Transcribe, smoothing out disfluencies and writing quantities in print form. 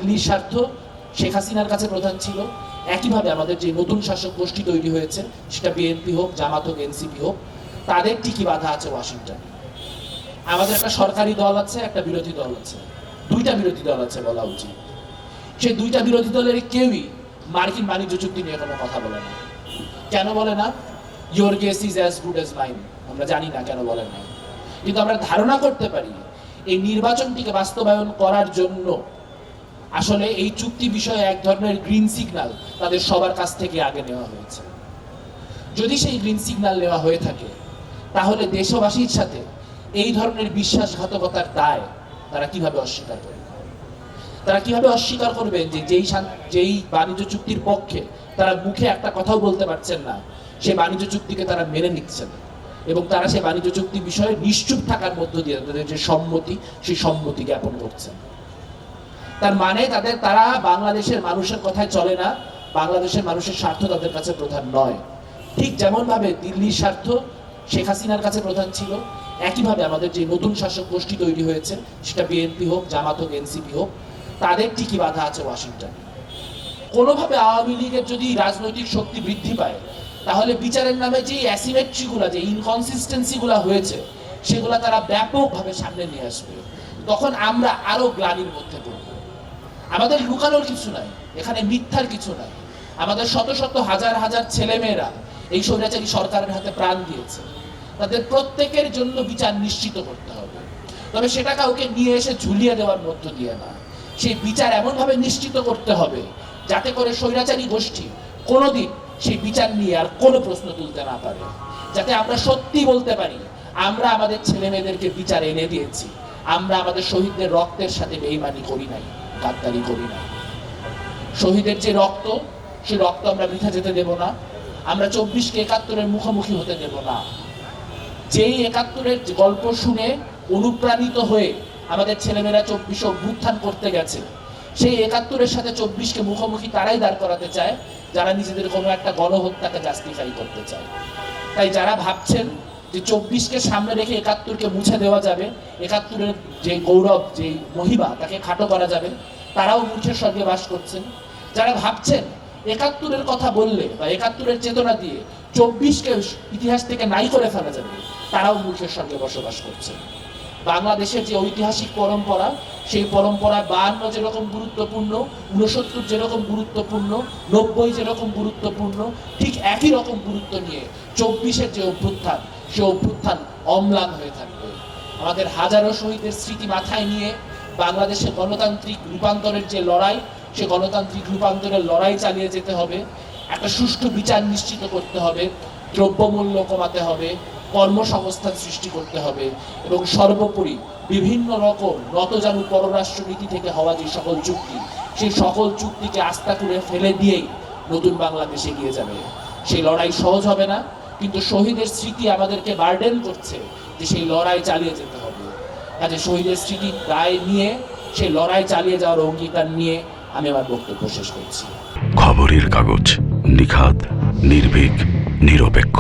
দিল্লির স্বার্থ শেখ হাসিনার কাছে প্রধান ছিল, একইভাবে আমাদের যে নতুন শাসক গোষ্ঠী তৈরি হয়েছে, সেটা বিএনপি হোক, জামাত হোক, এনসিপি হোক, তাদের ঠিকই বাধা আছে ওয়াশিংটন। আমাদের একটা সরকারি দল আছে, একটা বিরোধী দল আছে, দুইটা বিরোধী দল আছে বলা উচিত। সেই দুইটা বিরোধী দলের কেউই মার্কিন বাণিজ্য চুক্তি নিয়ে কোনো কথা বলে না। কেন বলে না? Your guess is as good as mine. আমরা জানি না কেন বলে না, কিন্তু আমরা ধারণা করতে পারি এই নির্বাচনটিকে বাস্তবায়ন করার জন্য আসলে এই চুক্তি বিষয়ে এক ধরনের গ্রিন সিগন্যাল তাদের সবার কাছ থেকে আগে নেওয়া হয়েছে। যদি সেই গ্রিন সিগন্যাল নেওয়া হয়ে থাকে, তাহলে দেশবাসীর সাথে এই ধরনের বিশ্বাসঘাতকতার দায় তারা কিভাবে অস্বীকার করবে? তারা কিভাবে অস্বীকার করবেন যে যেই বাণিজ্য চুক্তির পক্ষে তারা মুখে একটা কথাও বলতে পারছেন না, সেই বাণিজ্য চুক্তিকে তারা মেনে নিচ্ছেন এবং তারা সেই বাণিজ্য চুক্তি বিষয়ে নিশ্চুপ থাকার মধ্য দিয়ে তাদের যে সম্মতি, সেই সম্মতি জ্ঞাপন করছেন। তার মানে তারা বাংলাদেশের মানুষের কথায় চলে না, বাংলাদেশের মানুষের স্বার্থ তাদের কাছে প্রধান নয়। ঠিক যেমন ভাবে দিল্লির স্বার্থ শেখ হাসিনার কাছে প্রধান ছিল, একইভাবে আমাদের যে নতুন শাসক গোষ্ঠী তৈরি হয়েছে, সেটা বিএনপি হোক, জামাত হোক, এনসিপি হোক, তাদের ঠিকই বাধা আছে ওয়াশিংটন। কোনোভাবে আওয়ামী লীগের যদি রাজনৈতিক শক্তি বৃদ্ধি পায়, তাহলে বিচারের নামে যে অ্যাসিমেট্রিগুলা, যে ইনকনসিস্টেন্সিগুলা হয়েছে, সেগুলা তারা ব্যাপকভাবে সামনে নিয়ে আসবে। তখন আমরা আরো গ্লানির মধ্যে পড়ব। আমাদের লুকানোর কিছু নাই, এখানে মিথ্যার কিছু নাই। আমাদের শত শত হাজার হাজার ছেলেমেয়েরা এই স্বৈরাচারী সরকারের হাতে প্রাণ দিয়েছে, তাদের প্রত্যেকের জন্য বিচার নিশ্চিত করতে হবে। তবে সেটা কাউকে নিয়ে এসে ঝুলিয়ে দেওয়ার মধ্য দিয়ে না, সেই বিচার এমনভাবে নিশ্চিত করতে হবে যাতে করে স্বৈরাচারী গোষ্ঠী কোনোদিন সেই বিচার নিয়ে আর কোনো প্রশ্ন তুলতে না পারে। যাতে আমরা সত্যি বলতে পারি, আমরা আমাদের ছেলে মেয়েদেরকে বিচার এনে দিয়েছি, আমরা আমাদের শহীদদের রক্তের সাথে বেইমানি করি নাই, গাদ্দারি করি নাই। শহীদের যে রক্ত, সেই রক্ত আমরা বৃথা যেতে দেব না। আমরা 24কে 71-এর মুখোমুখি হতে দেব না। যেই 71-এর গল্প শুনে অনুপ্রাণিত হয়ে আমাদের ছেলেমেয়েরা 24 অভ্যুত্থান করতে গেছে, সেই 71-এর সাথে 24কে মুখোমুখি তারাই দাঁড় করাতে চায় যারা নিজেদের কোনো একটা গণহত্যাকে জাস্টিফাই করতে চায়। তাই যারা ভাবছেন যে 24কে সামনে রেখে 71কে মুছে দেওয়া যাবে, 71-এর যে গৌরব, যে মহিমা, তাকে খাটো করা যাবে, তারাও মূর্খের স্বর্গে বাস করছেন। যারা ভাবছেন 71-এর কথা বললে বা 71-এর চেতনা দিয়ে 24কে ইতিহাস থেকে নাই করে ফেলা যাবে, তারাও মূর্খের স্বর্গে বসবাস করছেন। বাংলাদেশের যে ঐতিহাসিক পরম্পরা, সেই পরম্পরা 52 যেরকম গুরুত্বপূর্ণ, 69 যেরকম গুরুত্বপূর্ণ, 90 যেরকম গুরুত্বপূর্ণ, ঠিক একই রকম গুরুত্ব নিয়ে 24-এর যে অভ্যুত্থান, সে অভ্যুত্থান অম্লান হয়ে থাকবে। আমাদের হাজারো শহীদের স্মৃতি মাথায় নিয়ে বাংলাদেশের গণতান্ত্রিক রূপান্তরের যে লড়াই, সে গণতান্ত্রিক রূপান্তরের লড়াই চালিয়ে যেতে হবে। একটা সুষ্ঠু বিচার নিশ্চিত করতে হবে, দ্রব্যমূল্য কমাতে হবে, কর্মসংস্থান সৃষ্টি করতে হবে এবং সর্বোপরি বিভিন্ন রকম নতজানু পররাষ্ট্রনীতি থেকে হওয়া যে সকল চুক্তি, সেই সকল চুক্তিকে আস্থা করে ফেলে দিয়েই নতুন বাংলাদেশ এগিয়ে যাবে। সেই লড়াই সহজ হবে না, কিন্তু শহীদের স্মৃতি আমাদেরকে বার্ডেন করছে যে সেই লড়াই চালিয়ে যেতে হবে। কাজে শহীদের স্মৃতি দায় নিয়ে সেই লড়াই চালিয়ে যাওয়ার অঙ্গীকার নিয়ে আমি আমার বক্তব্য শেষ করছি। খবরের কাগজ, নিখাত, নির্ভীক, নিরপেক্ষ।